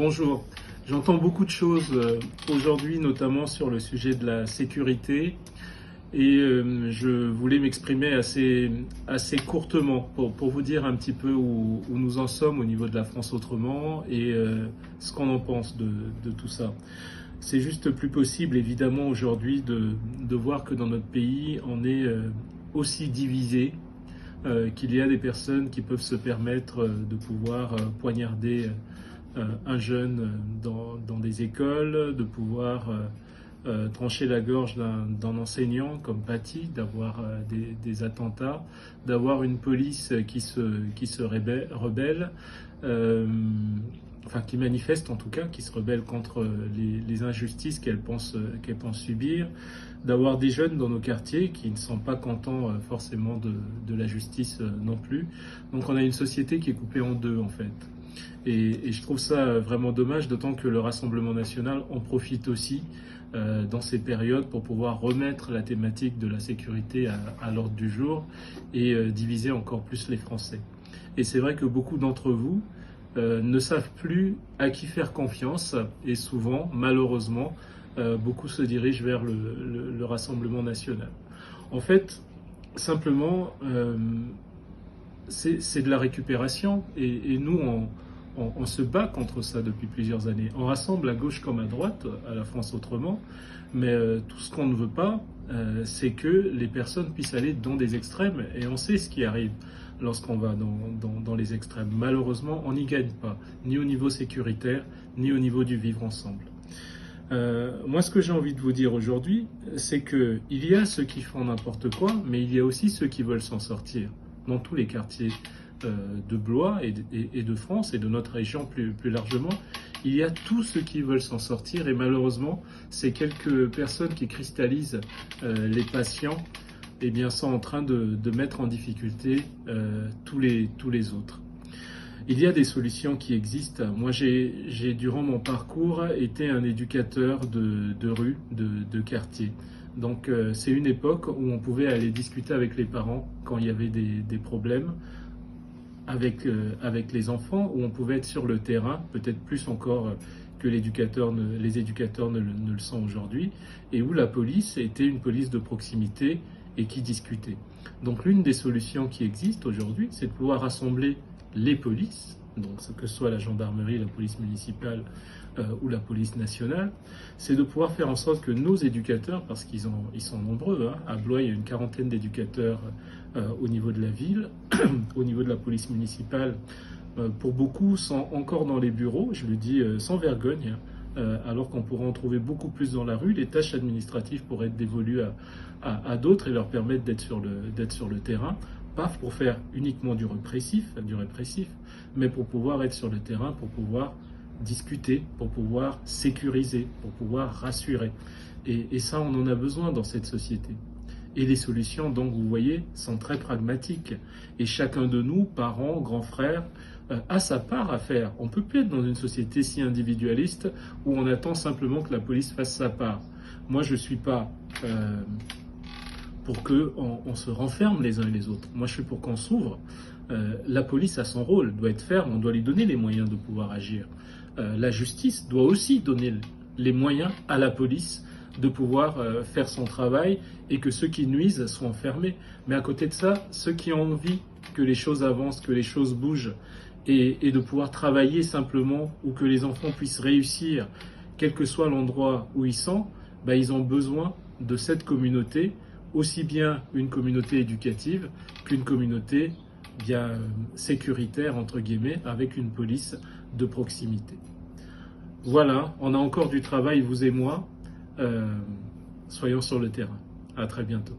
Bonjour. J'entends beaucoup de choses aujourd'hui, notamment sur le sujet de la sécurité, et je voulais m'exprimer assez courtement pour vous dire un petit peu où nous en sommes au niveau de la France autrement et ce qu'on en pense de tout ça. C'est juste plus possible, évidemment, aujourd'hui de voir que dans notre pays, on est aussi divisé, qu'il y a des personnes qui peuvent se permettre de pouvoir poignarder un jeune dans des écoles, de pouvoir trancher la gorge d'un enseignant comme Paty, d'avoir des attentats, d'avoir une police qui se rebelle, enfin qui manifeste en tout cas, qui se rebelle contre les injustices qu'elle pense subir, d'avoir des jeunes dans nos quartiers qui ne sont pas contents forcément de la justice non plus. Donc on a une société qui est coupée en deux en fait. Et je trouve ça vraiment dommage, d'autant que le Rassemblement national en profite aussi dans ces périodes pour pouvoir remettre la thématique de la sécurité à l'ordre du jour et diviser encore plus les Français. Et c'est vrai que beaucoup d'entre vous ne savent plus à qui faire confiance et souvent, malheureusement, beaucoup se dirigent vers le Rassemblement national. En fait, simplement, c'est de la récupération et nous, on se bat contre ça depuis plusieurs années. On rassemble à gauche comme à droite, à la France autrement, mais tout ce qu'on ne veut pas, c'est que les personnes puissent aller dans des extrêmes, et on sait ce qui arrive lorsqu'on va dans les extrêmes. Malheureusement, on n'y gagne pas, ni au niveau sécuritaire, ni au niveau du vivre ensemble. Moi, ce que j'ai envie de vous dire aujourd'hui, c'est qu'il y a ceux qui font n'importe quoi, mais il y a aussi ceux qui veulent s'en sortir, dans tous les quartiers de Blois et de France et de notre région plus largement. Il y a tous ceux qui veulent s'en sortir et malheureusement, ces quelques personnes qui cristallisent les patients eh bien, sont en train de mettre en difficulté tous les autres. Il y a des solutions qui existent. Moi, j'ai durant mon parcours été un éducateur de rue, de quartier. Donc c'est une époque où on pouvait aller discuter avec les parents quand il y avait des problèmes avec les enfants, où on pouvait être sur le terrain, peut-être plus encore que les éducateurs ne le sont aujourd'hui, et où la police était une police de proximité et qui discutait. Donc l'une des solutions qui existent aujourd'hui, c'est de pouvoir rassembler les polices, donc que ce soit la gendarmerie, la police municipale ou la police nationale, c'est de pouvoir faire en sorte que nos éducateurs, parce qu'ils sont nombreux, hein, à Blois il y a une quarantaine d'éducateurs au niveau de la ville, au niveau de la police municipale, pour beaucoup sont encore dans les bureaux, je le dis sans vergogne, alors qu'on pourrait en trouver beaucoup plus dans la rue. Les tâches administratives pourraient être dévolues à d'autres et leur permettre d'être sur le terrain, pas pour faire uniquement du répressif, mais pour pouvoir être sur le terrain, pour pouvoir discuter, pour pouvoir sécuriser, pour pouvoir rassurer. Et ça, on en a besoin dans cette société. Et les solutions, donc, vous voyez, sont très pragmatiques. Et chacun de nous, parents, grands frères, a sa part à faire. On ne peut plus être dans une société si individualiste où on attend simplement que la police fasse sa part. Moi, je ne suis pas pour qu'on se renferme les uns et les autres. Moi, je suis pour qu'on s'ouvre. La police a son rôle, doit être ferme, on doit lui donner les moyens de pouvoir agir. La justice doit aussi donner les moyens à la police de pouvoir faire son travail et que ceux qui nuisent soient enfermés. Mais à côté de ça, ceux qui ont envie que les choses avancent, que les choses bougent et de pouvoir travailler simplement ou que les enfants puissent réussir, quel que soit l'endroit où ils sont, ben, ils ont besoin de cette communauté, aussi bien une communauté éducative qu'une communauté bien sécuritaire, entre guillemets, avec une police de proximité. Voilà, on a encore du travail, vous et moi. Soyons sur le terrain. À très bientôt.